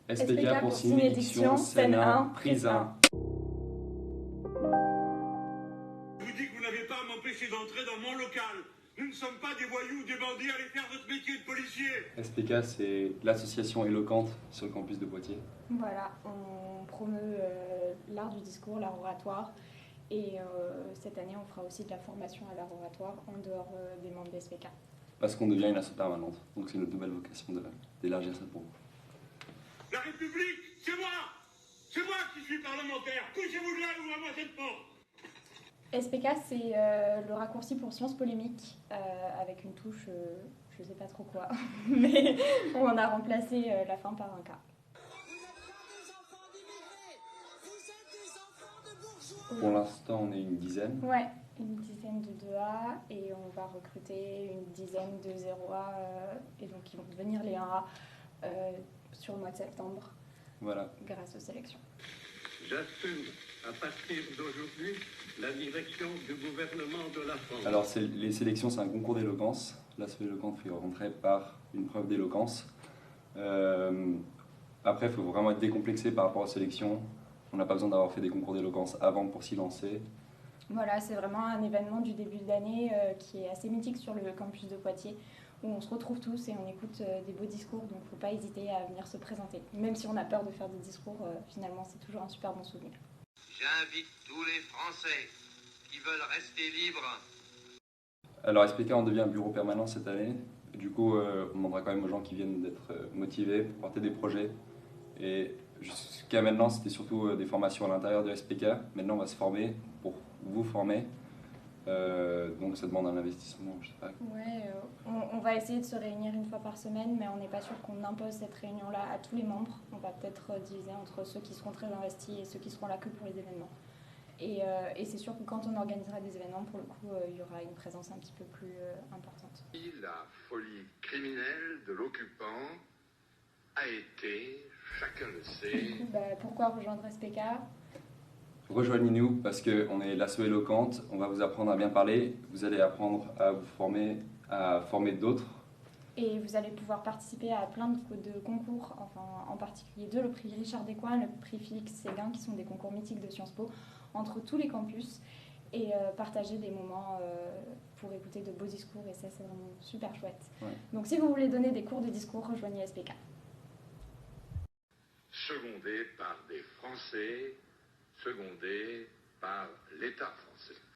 SPK pour Cinédiction, scène 1, prise 1. Je vous dis que vous n'avez pas à m'empêcher d'entrer dans mon local. Nous ne sommes pas des voyous, des bandits, allez faire votre métier de policier. SPK, c'est l'association éloquente sur le campus de Poitiers. Voilà, on promeut l'art du discours, l'art oratoire. Et cette année, on fera aussi de la formation à l'art oratoire en dehors des membres de SPK. Parce qu'on devient une asso permanente. Donc c'est notre nouvelle vocation d'élargir ça pour vous. La République, c'est moi. C'est moi qui suis parlementaire. Couchez-vous de là, ouvrez-moi cette porte. SPK, c'est le raccourci pour sciences polémiques, avec une touche, je ne sais pas trop quoi, mais on en a remplacé la fin par un K. Pour l'instant, on est une dizaine. Ouais, une dizaine de 2A et on va recruter une dizaine de 0A et donc ils vont devenir les 1A sur le mois de septembre. Voilà. Grâce aux sélections. J'assume à partir d'aujourd'hui la direction du gouvernement de la France. Alors les sélections, c'est un concours d'éloquence. L'asso éloquente fait rentrer par une preuve d'éloquence. Après, il faut vraiment être décomplexé par rapport aux sélections. On n'a pas besoin d'avoir fait des concours d'éloquence avant pour s'y lancer. Voilà, c'est vraiment un événement du début d'année qui est assez mythique sur le campus de Poitiers, où on se retrouve tous et on écoute des beaux discours, donc il ne faut pas hésiter à venir se présenter. Même si on a peur de faire des discours, finalement c'est toujours un super bon souvenir. J'invite tous les Français qui veulent rester libres. Alors SPK, on devient un bureau permanent cette année. Du coup, on demandera quand même aux gens qui viennent d'être motivés pour porter des projets. Et jusqu'à maintenant, c'était surtout des formations à l'intérieur de SPK. Maintenant, on va se former pour vous former. Donc ça demande un investissement, je sais pas. Ouais, on va essayer de se réunir une fois par semaine, mais on n'est pas sûr qu'on impose cette réunion-là à tous les membres. On va peut-être diviser entre ceux qui seront très investis et ceux qui seront là que pour les événements. Et c'est sûr que quand on organisera des événements, pour le coup, il y aura une présence un petit peu plus importante. La folie criminelle de l'occupant a été, chacun le sait... Du coup, pourquoi rejoindre SPK ? Rejoignez-nous parce qu'on est l'asso éloquente, on va vous apprendre à bien parler, vous allez apprendre à vous former, à former d'autres. Et vous allez pouvoir participer à plein de concours, enfin, en particulier le prix Richard Descoings, le prix Félix Séguin, qui sont des concours mythiques de Sciences Po, entre tous les campus, et partager des moments pour écouter de beaux discours, et ça c'est vraiment super chouette. Ouais. Donc si vous voulez donner des cours de discours, rejoignez SPK. Secondé par des Français, secondé par l'État français.